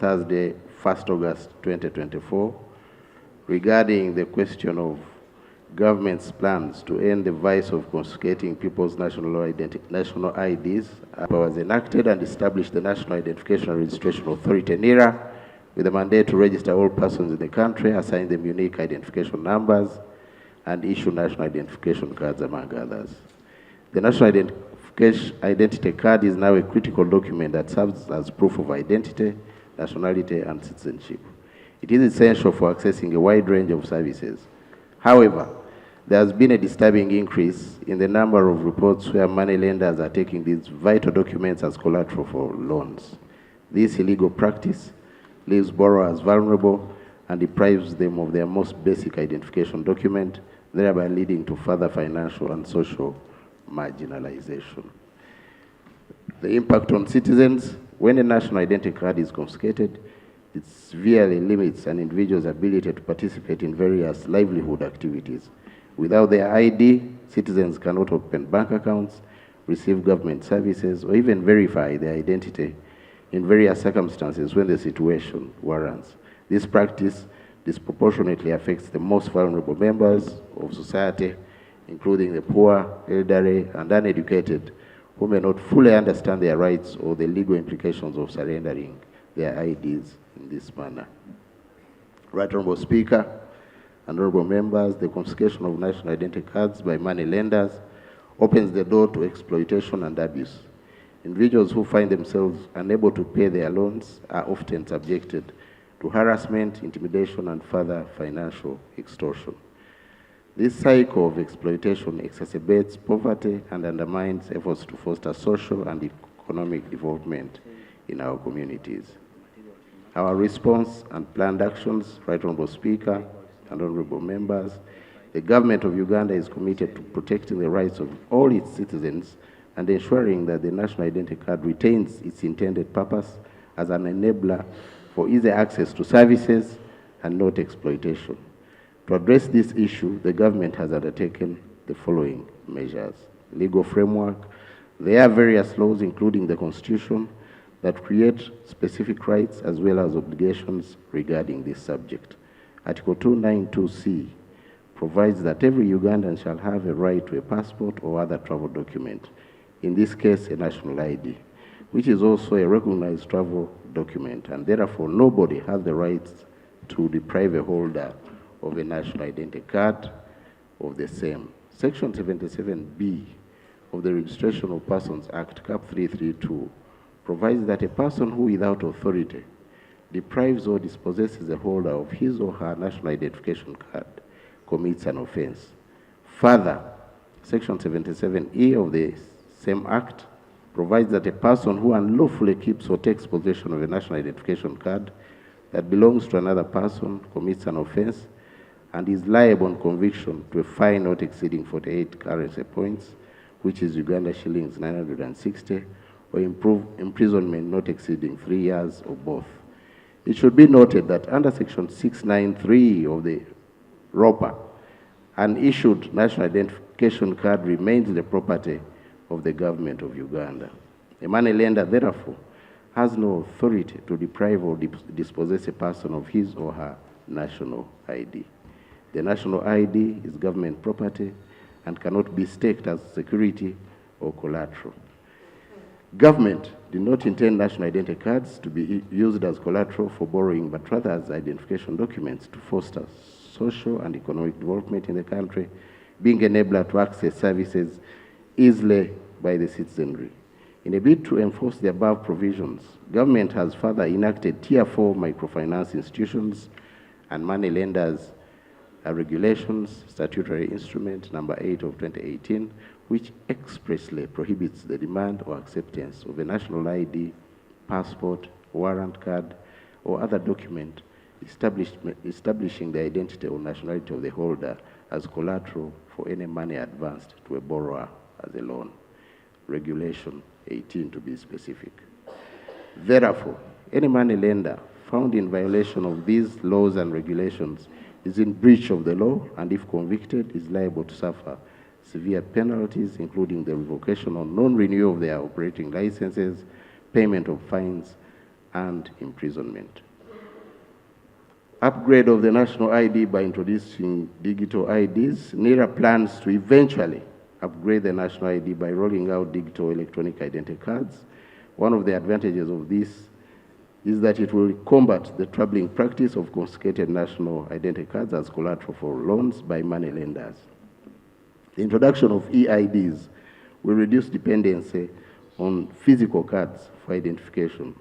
Thursday, 1st August 2024, regarding the question of government's plans to end the vice of confiscating people's national IDs. Was enacted and established the National Identification and Registration Authority, NIRA, with a mandate to register all persons in the country, assign them unique identification numbers, and issue national identification cards, among others. The National Identity Card is now a critical document that serves as proof of identity, nationality, and citizenship. It is essential for accessing a wide range of services. However, there has been a disturbing increase in the number of reports where money lenders are taking these vital documents as collateral for loans. This illegal practice leaves borrowers vulnerable and deprives them of their most basic identification document, thereby leading to further financial and social marginalization. The impact on citizens: when a national identity card is confiscated, it severely limits an individual's ability to participate in various livelihood activities. Without their ID, citizens cannot open bank accounts, receive government services, or even verify their identity in various circumstances when the situation warrants. This practice disproportionately affects the most vulnerable members of society, including the poor, elderly, and uneducated, who may not fully understand their rights or the legal implications of surrendering their IDs in this manner. Right Honourable Speaker and honourable members, the confiscation of national identity cards by money lenders opens the door to exploitation and abuse. Individuals who find themselves unable to pay their loans are often subjected to harassment, intimidation, and further financial extortion. This cycle of exploitation exacerbates poverty and undermines efforts to foster social and economic development in our communities. Our response and planned actions, Right Honourable Speaker and honourable members: the government of Uganda is committed to protecting the rights of all its citizens and ensuring that the national identity card retains its intended purpose as an enabler for easy access to services and not exploitation. To address this issue, the government has undertaken the following measures. Legal framework: there are various laws, including the Constitution, that create specific rights as well as obligations regarding this subject. Article 292C provides that every Ugandan shall have a right to a passport or other travel document, in this case a national ID, which is also a recognized travel document, and therefore nobody has the right to deprive a holder of a national identity card of the same. Section 77B of the Registration of Persons Act, Cap 332, provides that a person who without authority deprives or dispossesses a holder of his or her national identification card commits an offense. Further, Section 77E of the same Act provides that a person who unlawfully keeps or takes possession of a national identification card that belongs to another person commits an offense and is liable on conviction to a fine not exceeding 48 currency points, which is Uganda shillings 960, or imprisonment not exceeding 3 years, or both. It should be noted that under Section 693 of the ROPA, an issued national identification card remains the property of the government of Uganda. A money lender, therefore, has no authority to deprive or dispossess a person of his or her national ID. The national ID is government property and cannot be staked as security or collateral. Government did not intend national identity cards to be used as collateral for borrowing, but rather as identification documents to foster social and economic development in the country, being enabler to access services easily by the citizenry. In a bid to enforce the above provisions, government has further enacted Tier 4 microfinance institutions and money lenders regulations, statutory instrument number 8 of 2018, which expressly prohibits the demand or acceptance of a national ID, passport, warrant card, or other document establishing the identity or nationality of the holder as collateral for any money advanced to a borrower as a loan. Regulation 18 to be specific. Therefore, any money lender found in violation of these laws and regulations is in breach of the law, and if convicted, is liable to suffer severe penalties, including the revocation or non-renewal of their operating licenses, payment of fines, and imprisonment. Upgrade of the national ID by introducing digital IDs. NIRA plans to eventually upgrade the national ID by rolling out digital electronic identity cards. One of the advantages of this is that it will combat the troubling practice of confiscated national identity cards as collateral for loans by money lenders. The introduction of EIDs will reduce dependency on physical cards for identification.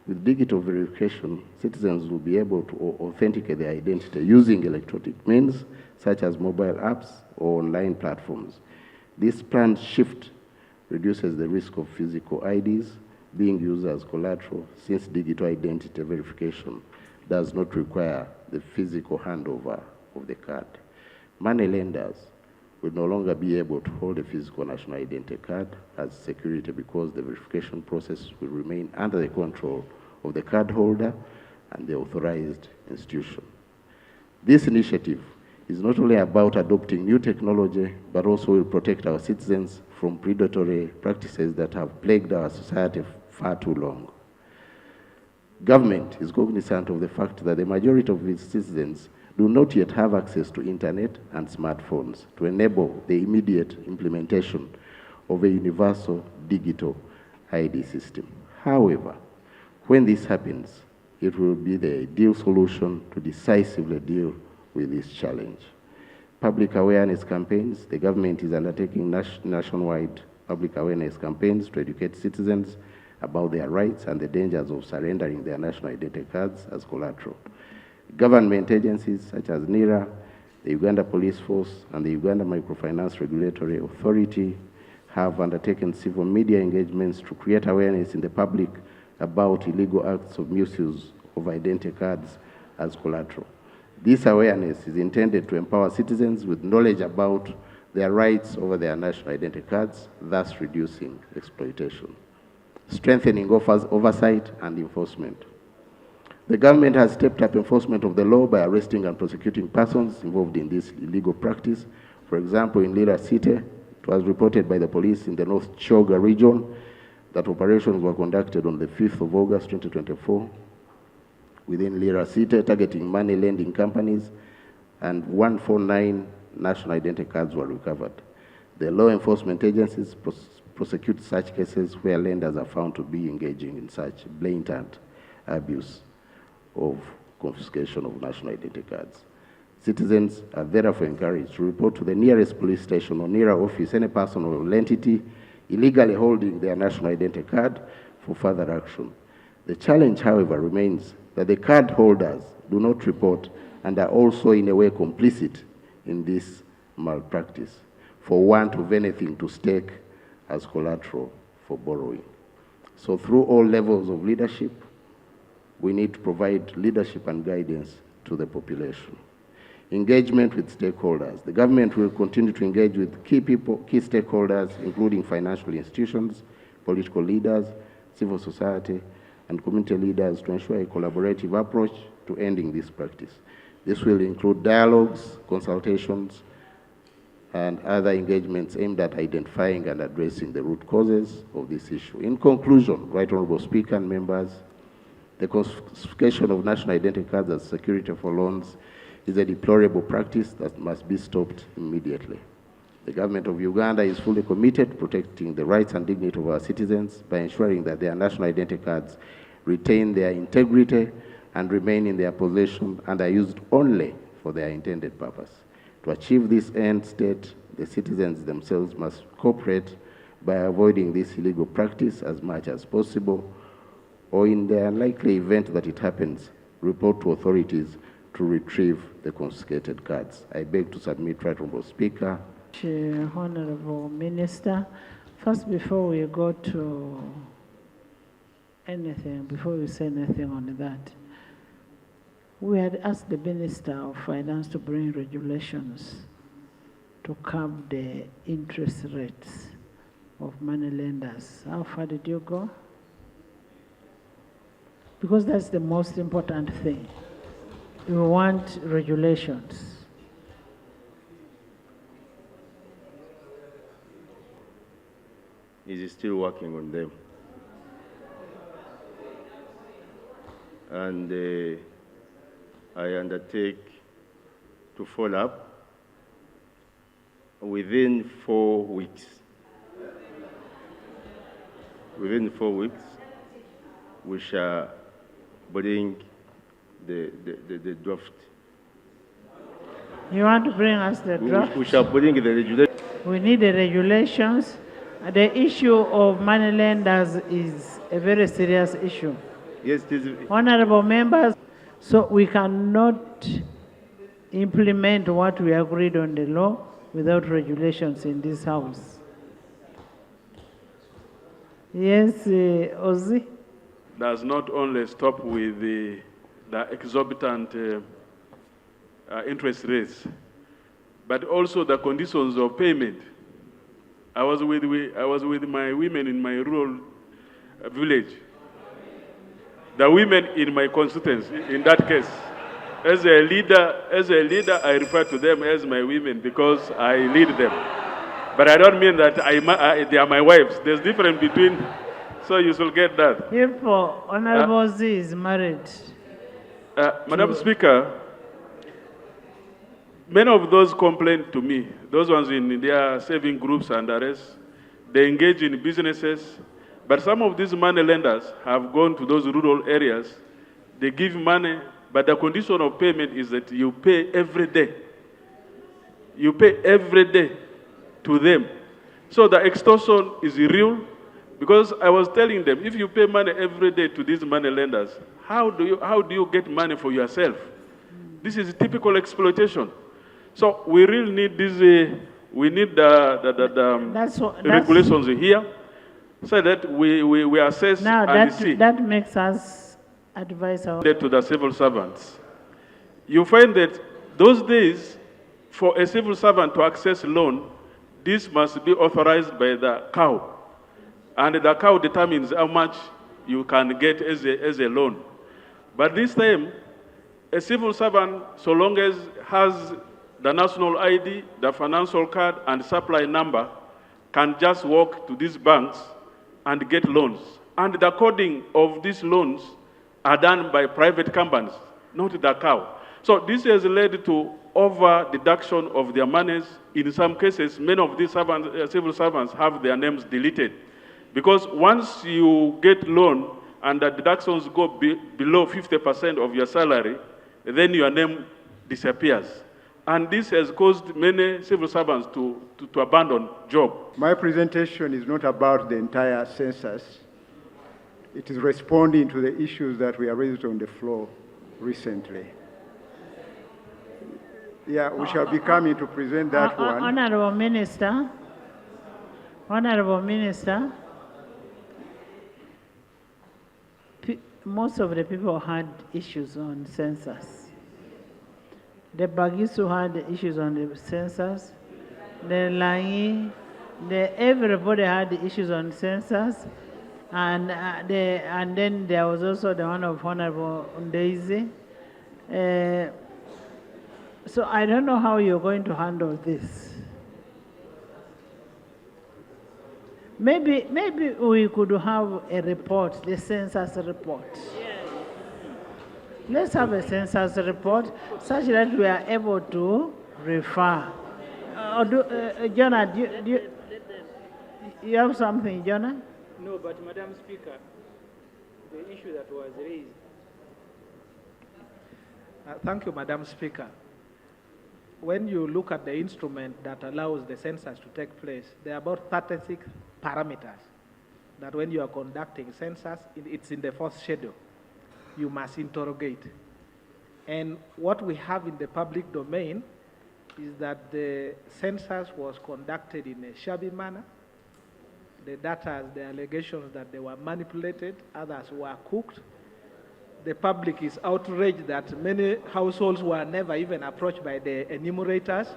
With digital verification, citizens will be able to authenticate their identity using electronic means, such as mobile apps or online platforms. This planned shift reduces the risk of physical IDs being used as collateral, since digital identity verification does not require the physical handover of the card. Money lenders will no longer be able to hold a physical national identity card as security, because the verification process will remain under the control of the card holder and the authorized institution. This initiative is not only about adopting new technology, but also will protect our citizens from predatory practices that have plagued our society far too long. Government is cognizant of the fact that the majority of its citizens do not yet have access to internet and smartphones to enable the immediate implementation of a universal digital ID system. However, when this happens, it will be the ideal solution to decisively deal with this challenge. Public awareness campaigns. The government is undertaking nationwide public awareness campaigns to educate citizens about their rights and the dangers of surrendering their national identity cards as collateral. Government agencies such as NIRA, the Uganda Police Force, and the Uganda Microfinance Regulatory Authority have undertaken civil media engagements to create awareness in the public about illegal acts of misuse of identity cards as collateral. This awareness is intended to empower citizens with knowledge about their rights over their national identity cards, thus reducing exploitation. Strengthening oversight and enforcement. The government has stepped up enforcement of the law by arresting and prosecuting persons involved in this illegal practice. For example, in Lira City, it was reported by the police in the North Choga region that operations were conducted on the 5th of August 2024 within Lira City, targeting money lending companies, and 149 national identity cards were recovered. The law enforcement agencies prosecute such cases where lenders are found to be engaging in such blatant abuse of confiscation of national identity cards. Citizens are therefore encouraged to report to the nearest police station or NIRA office any person or entity illegally holding their national identity card for further action. The challenge, however, remains that the card holders do not report and are also in a way complicit in this malpractice for want of anything to stake as collateral for borrowing. So through all levels of leadership, we need to provide leadership and guidance to the population. Engagement with stakeholders. The government will continue to engage with key stakeholders, including financial institutions, political leaders, civil society, and community leaders to ensure a collaborative approach to ending this practice. This will include dialogues, consultations, and other engagements aimed at identifying and addressing the root causes of this issue. In conclusion, Right Honorable Speaker and members, the confiscation of national identity cards as security for loans is a deplorable practice that must be stopped immediately. The government of Uganda is fully committed to protecting the rights and dignity of our citizens by ensuring that their national identity cards retain their integrity and remain in their possession and are used only for their intended purpose. To achieve this end state, the citizens themselves must cooperate by avoiding this illegal practice as much as possible, or in the unlikely event that it happens, report to authorities to retrieve the confiscated cards. I beg to submit, Right Honorable Speaker. Honorable Minister, first, before we go to anything, before we say anything on that, we had asked the Minister of Finance to bring regulations to curb the interest rates of money lenders. How far did you go? Because that's the most important thing. We want regulations. Is he still working on them? and I undertake to follow up within 4 weeks. Within 4 weeks, we shall bring the draft. You want to bring us the draft? We shall bring the regulation. We need the regulations. The issue of money lenders is a very serious issue. Yes, it is. Honorable members, so we cannot implement what we agreed on the law without regulations in this house. Yes, Ozzy? Does not only stop with the exorbitant interest rates, but also the conditions of payment. I was with my women in my rural village. The women in my constituency, in that case, as a leader, I refer to them as my women because I lead them. But I don't mean that they are my wives. There's difference between, so you should get that. If Honorable Z is married. Madam Speaker, many of those complain to me, those ones in their saving groups and the rest, they engage in businesses, but some of these money lenders have gone to those rural areas. They give money, but the condition of payment is that you pay every day. You pay every day to them. So the extortion is real, because I was telling them, if you pay money every day to these money lenders, how do you get money for yourself? This is typical exploitation. So we really need this. We need the regulations here, so that we assess now and see. That makes us advise our To the civil servants. You find that those days, for a civil servant to access loan, this must be authorized by the cow, and the cow determines how much you can get as a loan. But this time, a civil servant, so long as has the national ID, the financial card, and supply number, can just walk to these banks and get loans. And the coding of these loans are done by private companies, not the cow. So this has led to over-deduction of their monies. In some cases, many of these civil servants have their names deleted. Because once you get loan and the deductions go below 50% of your salary, then your name disappears. And this has caused many civil servants to abandon job. My presentation is not about the entire census. It is responding to the issues that were raised on the floor recently. Yeah, we shall be coming to present that one. Honorable Minister, most of the people had issues on census. The Bagisu had issues on the census. The Langi, everybody had issues on census. And then there was also the one of Honorable Daisy. So I don't know how you're going to handle this. Maybe we could have a report, the census report. Let's have a census report such that we are able to refer. Jonah, do you have something, Jonah? No, but Madam Speaker, the issue that was raised. Thank you, Madam Speaker. When you look at the instrument that allows the census to take place, there are about 36 parameters that when you are conducting census, it's in the fourth schedule. You must interrogate. And what we have in the public domain is that the census was conducted in a shabby manner. The data, the allegations that they were manipulated, others were cooked. The public is outraged that many households were never even approached by the enumerators.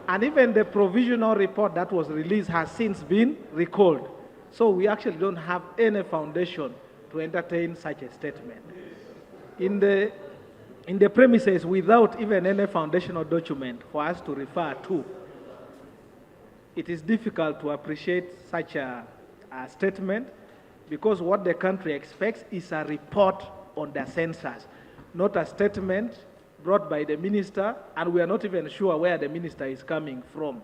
And even the provisional report that was released has since been recalled. So we actually don't have any foundation to entertain such a statement. In the premises, without even any foundational document for us to refer to, it is difficult to appreciate such a statement, because what the country expects is a report on the census, not a statement brought by the minister, and we are not even sure where the minister is coming from.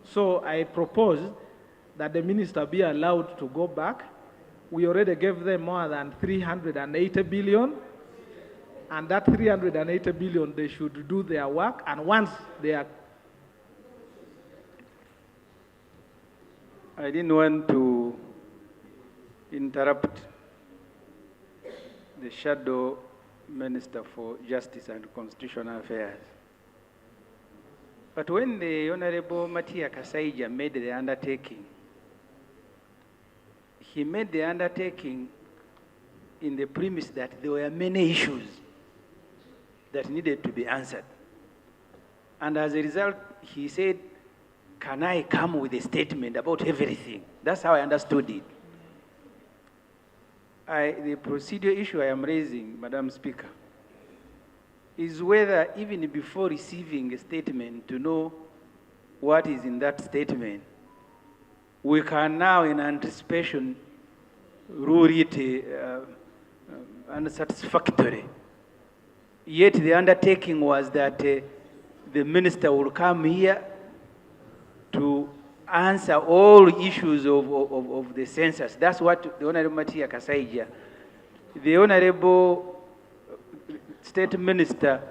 So I propose that the minister be allowed to go back. We already gave them more than 380 billion, and that 380 billion, they should do their work, and once they are... I didn't want to interrupt the shadow Minister for Justice and Constitutional Affairs. But when the Honorable Matia Kasaija made the undertaking, he made the undertaking in the premise that there were many issues that needed to be answered. And as a result, he said, can I come with a statement about everything? That's how I understood it. The procedural issue I am raising, Madam Speaker, is whether even before receiving a statement to know what is in that statement, we can now in anticipation rule it unsatisfactory. Yet the undertaking was that the minister will come here to answer all issues of the census. That's what the Honorable Matia Kasaija, the Honorable State Minister,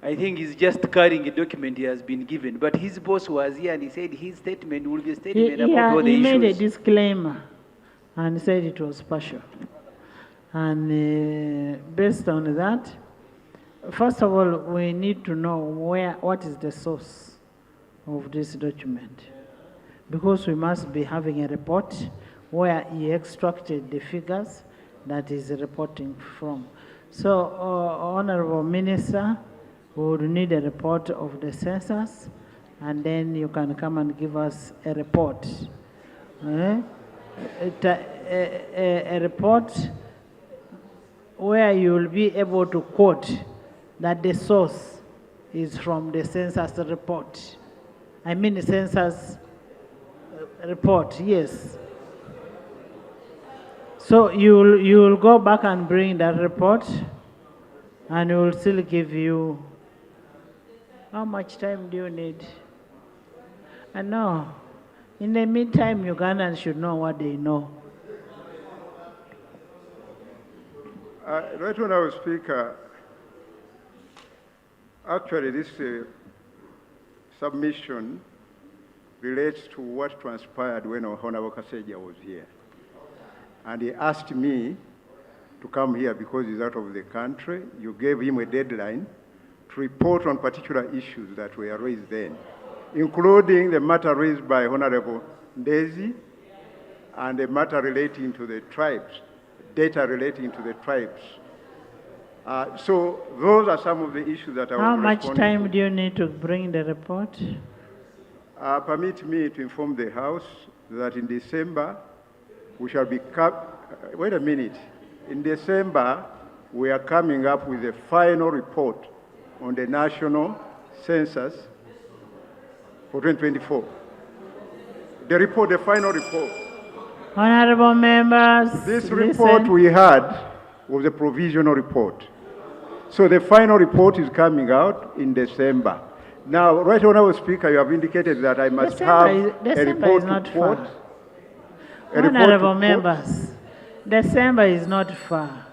I think is just carrying a document he has been given. But his boss was here and he said his statement will be a statement about all the issues. He made a disclaimer and said it was partial. And based on that, first of all, we need to know what is the source of this document, because we must be having a report where he extracted the figures that is reporting from. So, Honorable Minister, we would need a report of the census, and then you can come and give us a report. A report where you will be able to quote that the source is from the census report. I mean the census report, yes. So you will go back and bring that report, and we will still give you, how much time do you need? I know. In the meantime, Ugandans should know what they know. Right, Honourable Speaker, actually this submission relates to what transpired when Honorable Kasaija was here. And he asked me to come here because he's out of the country. You gave him a deadline to report on particular issues that were raised then, including the matter raised by Honorable Ndezi and the matter relating to the tribes, data relating to the tribes. So those are some of the issues that I was How much time to. do you need to bring the report? Permit me to inform the House that in December, we shall be, wait a minute. In December, we are coming up with a final report on the national census for 2024. The final report. Honorable members, This report we had was a provisional report. So the final report is coming out in December. Now, Right Honourable Speaker, you have indicated that I must have a report to quote. Honorable members, December is not far.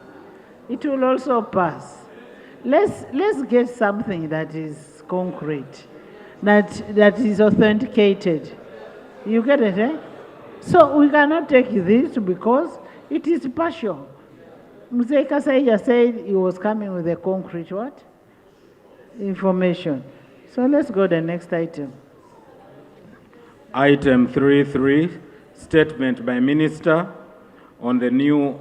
It will also pass. Let's get something that is concrete, that is authenticated. You get it, eh? So we cannot take this because it is partial. Mzee Kasaija said he was coming with a concrete what? Information. So let's go to the next item. Item 3.3, statement by Minister on the new